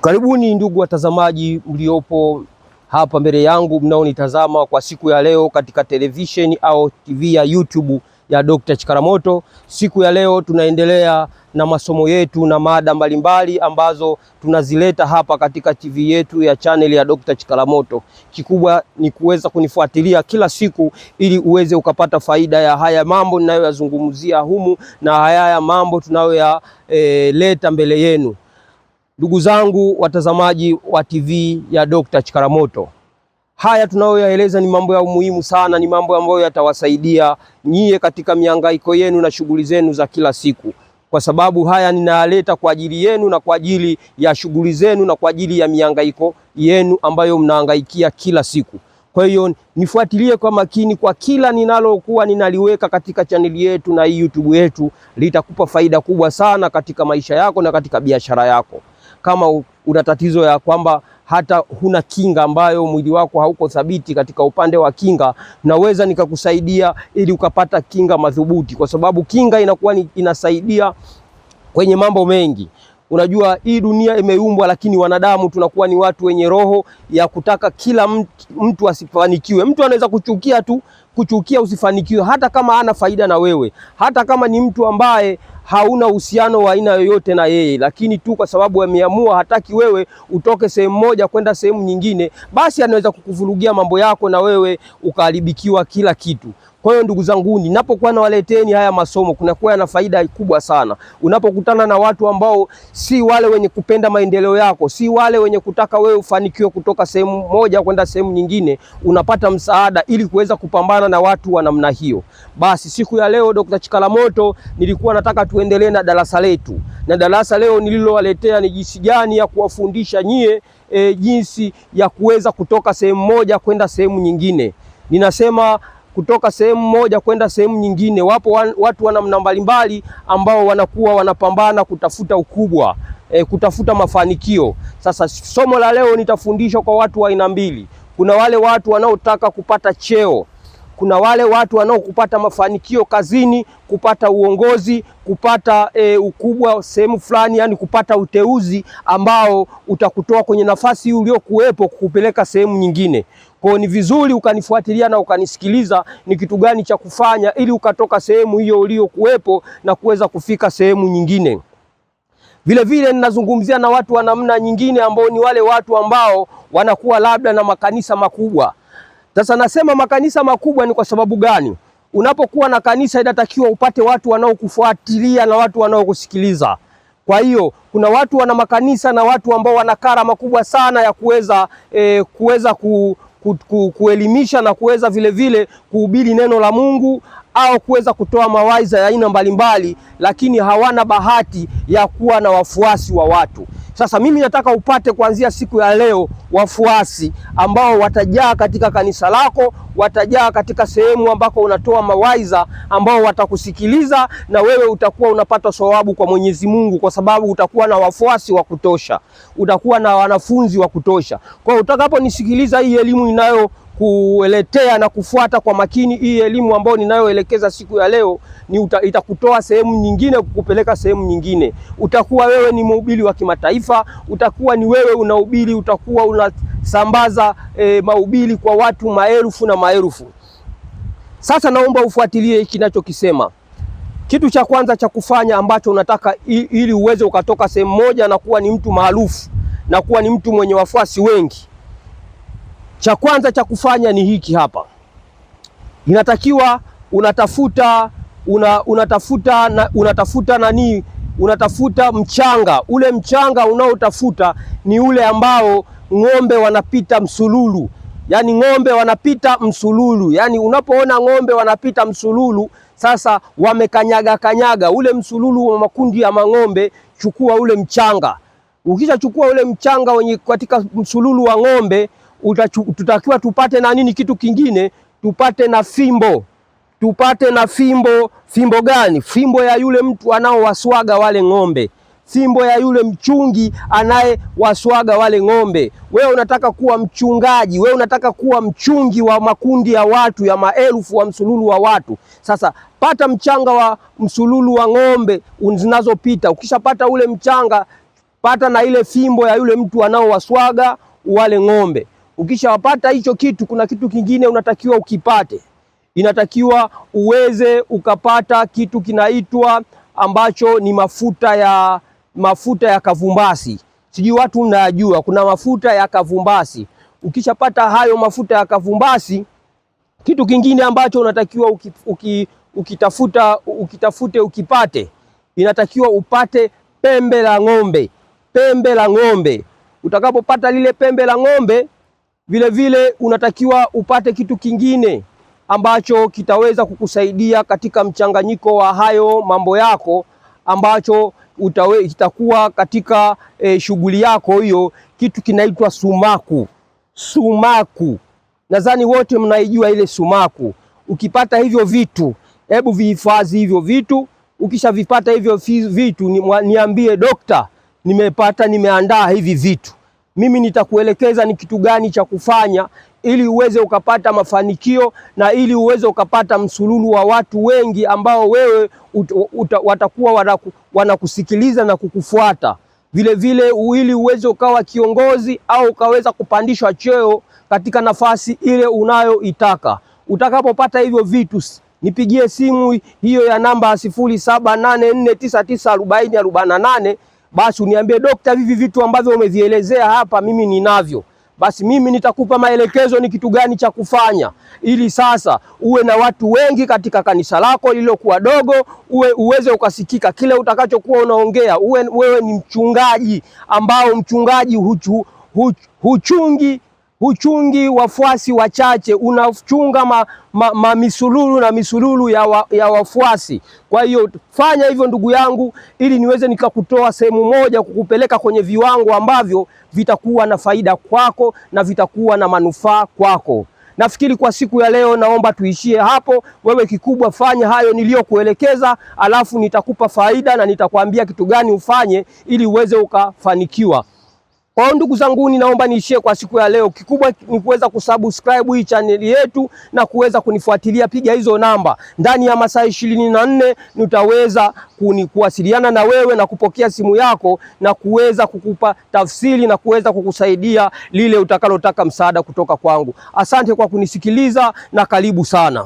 Karibuni ndugu watazamaji mliopo hapa mbele yangu mnaonitazama kwa siku ya leo katika televisheni au TV ya YouTube ya Dr. Chikaramoto. Siku ya leo tunaendelea na masomo yetu na mada mbalimbali ambazo tunazileta hapa katika TV yetu ya channel ya Dr. Chikaramoto. Kikubwa ni kuweza kunifuatilia kila siku ili uweze ukapata faida ya haya mambo ninayoyazungumzia humu na haya mambo tunayoyaleta mbele yenu. Ndugu zangu watazamaji wa TV ya Dr. Chikaramoto, haya tunayoyaeleza ni mambo ya umuhimu sana, ni mambo ambayo yatawasaidia nyie katika mihangaiko yenu na shughuli zenu za kila siku, kwa sababu haya ninayaleta kwa ajili yenu na kwa ajili ya shughuli zenu na kwa ajili ya mihangaiko yenu ambayo mnahangaikia kila siku. Kwa hiyo nifuatilie kwa makini, kwa kila ninalokuwa ninaliweka katika chaneli yetu na hii YouTube yetu, litakupa faida kubwa sana katika maisha yako na katika biashara yako. Kama una tatizo ya kwamba hata huna kinga, ambayo mwili wako hauko thabiti katika upande wa kinga, naweza nikakusaidia ili ukapata kinga madhubuti, kwa sababu kinga inakuwa inasaidia kwenye mambo mengi. Unajua hii dunia imeumbwa, lakini wanadamu tunakuwa ni watu wenye roho ya kutaka kila mtu asifanikiwe. Mtu anaweza kuchukia usifanikiwe, hata kama hana faida na wewe, hata kama ni mtu ambaye hauna uhusiano wa aina yoyote na yeye, lakini tu kwa sababu ameamua hataki wewe utoke sehemu moja kwenda sehemu nyingine, basi anaweza kukuvurugia mambo yako na wewe ukaharibikiwa kila kitu. Kwa hiyo ndugu zangu, ninapokuwa nawaleteni haya masomo kunakuwa na faida kubwa sana. Unapokutana na watu ambao si wale wenye kupenda maendeleo yako, si wale wenye kutaka wewe ufanikiwe kutoka sehemu moja kwenda sehemu nyingine, unapata msaada ili kuweza kupambana na watu wa namna hiyo. Basi siku ya leo Dr. Chikaramoto nilikuwa nataka tuendelee na darasa letu. Na darasa leo nililowaletea ni jinsi gani ya kuwafundisha nyie jinsi ya kuweza kutoka sehemu moja kwenda sehemu nyingine. Ninasema kutoka sehemu moja kwenda sehemu nyingine. Wapo watu wa namna mbalimbali ambao wanakuwa wanapambana kutafuta ukubwa, kutafuta mafanikio. Sasa somo la leo nitafundisha kwa watu wa aina mbili. Kuna wale watu wanaotaka kupata cheo, kuna wale watu wanaokupata mafanikio kazini, kupata uongozi, kupata ukubwa sehemu fulani, yani kupata uteuzi ambao utakutoa kwenye nafasi uliokuwepo kukupeleka sehemu nyingine. Kwa ni vizuri ukanifuatilia na ukanisikiliza ni kitu gani cha kufanya ili ukatoka sehemu hiyo uliokuwepo na kuweza kufika sehemu nyingine. Vile vile ninazungumzia na watu wa namna nyingine ambao ni wale watu ambao wanakuwa labda na makanisa makubwa. Sasa nasema makanisa makubwa ni kwa sababu gani? Unapokuwa na kanisa inatakiwa upate watu wanaokufuatilia na watu wanaokusikiliza. Kwa hiyo kuna watu wana makanisa na watu ambao wana kara makubwa sana ya kuweza kuelimisha na kuweza vile vile kuhubiri neno la Mungu au kuweza kutoa mawaidha ya aina mbalimbali, lakini hawana bahati ya kuwa na wafuasi wa watu. Sasa mimi nataka upate kuanzia siku ya leo wafuasi ambao watajaa katika kanisa lako, watajaa katika sehemu ambako unatoa mawaidha, ambao watakusikiliza na wewe utakuwa unapata thawabu kwa Mwenyezi Mungu, kwa sababu utakuwa na wafuasi wa kutosha, utakuwa na wanafunzi wa kutosha. Kwa hiyo utakaponisikiliza hii elimu ninayokueletea na kufuata kwa makini hii elimu ambayo ninayoelekeza siku ya leo, itakutoa sehemu nyingine kukupeleka sehemu nyingine. Utakuwa wewe ni mhubiri wa kimataifa, utakuwa ni wewe unahubiri, utakuwa unasambaza mahubiri kwa watu maelfu na maelfu. Sasa naomba ufuatilie hiki ninachokisema. Kitu cha kwanza cha kufanya ambacho unataka ili uweze ukatoka sehemu moja na kuwa ni mtu maarufu na kuwa ni mtu mwenye wafuasi wengi, cha kwanza cha kufanya ni hiki hapa. Inatakiwa unatafuta mchanga. Ule mchanga unaotafuta ni ule ambao ng'ombe wanapita msululu. Yani ng'ombe wanapita msululu. Yani unapoona ng'ombe wanapita msululu, sasa wamekanyaga ule msululu wa makundi ya mang'ombe, chukua ule mchanga. Ukishachukua ule mchanga wenye katika msululu wa ng'ombe, tutakiwa tupate na nini kitu kingine? Tupate na fimbo. Tupate na fimbo. Fimbo gani? Fimbo ya yule mtu anaowaswaga wale ng'ombe. Fimbo ya yule mchungi anayewaswaga wale ng'ombe. Wewe unataka kuwa mchungaji, wewe unataka kuwa mchungi wa makundi ya watu, ya maelfu wa msululu wa watu. Sasa pata mchanga wa msululu wa ng'ombe zinazopita. Ukishapata ule mchanga, pata na ile fimbo ya yule mtu anaowaswaga wale ng'ombe. Ukishawapata hicho kitu, kuna kitu kingine unatakiwa ukipate. Inatakiwa uweze ukapata kitu kinaitwa ambacho ni mafuta ya kavumbasi. Sijui watu mnajua kuna mafuta ya kavumbasi. Ukishapata hayo mafuta ya kavumbasi, kitu kingine ambacho unatakiwa ukitafute ukipate, inatakiwa upate pembe la ng'ombe. Pembe la ng'ombe. Utakapopata lile pembe la ng'ombe, vile vile unatakiwa upate kitu kingine ambacho kitaweza kukusaidia katika mchanganyiko wa hayo mambo yako, ambacho itakuwa katika shughuli yako hiyo. Kitu kinaitwa sumaku. Sumaku, nadhani wote mnaijua ile sumaku. Ukipata hivyo vitu, hebu vihifadhi hivyo vitu. Ukishavipata hivyo vitu, niambie dokta, nimeandaa hivi vitu. Mimi nitakuelekeza ni kitu gani cha kufanya ili uweze ukapata mafanikio na ili uweze ukapata msululu wa watu wengi ambao wewe watakuwa wanakusikiliza na kukufuata. Vile vile ili uweze ukawa kiongozi au ukaweza kupandishwa cheo katika nafasi ile unayoitaka. Utakapopata hivyo vitu, nipigie simu hiyo ya namba 0784994048. Basi uniambie dokta, hivi vitu ambavyo umevielezea hapa mimi ninavyo. Basi mimi nitakupa maelekezo ni kitu gani cha kufanya ili sasa uwe na watu wengi katika kanisa lako lililokuwa dogo, uweze ukasikika kile utakachokuwa unaongea. Wewe ni mchungaji ambao mchungaji huchungi wafuasi wachache, unachunga misululu na misululu ya wafuasi. Kwa hiyo fanya hivyo ndugu yangu, ili niweze nikakutoa sehemu moja kukupeleka kwenye viwango ambavyo vitakuwa na faida kwako na vitakuwa na manufaa kwako. Nafikiri kwa siku ya leo naomba tuishie hapo. Wewe kikubwa fanya hayo niliyokuelekeza, alafu nitakupa faida na nitakwambia kitu gani ufanye ili uweze ukafanikiwa. Kwa ndugu zangu, naomba niishie kwa siku ya leo. Kikubwa ni kuweza kusubscribe hii channel yetu na kuweza kunifuatilia. Piga hizo namba, ndani ya masaa 24 nitaweza kuwasiliana na wewe na kupokea simu yako na kuweza kukupa tafsiri na kuweza kukusaidia lile utakalotaka msaada kutoka kwangu. Asante kwa kunisikiliza na karibu sana.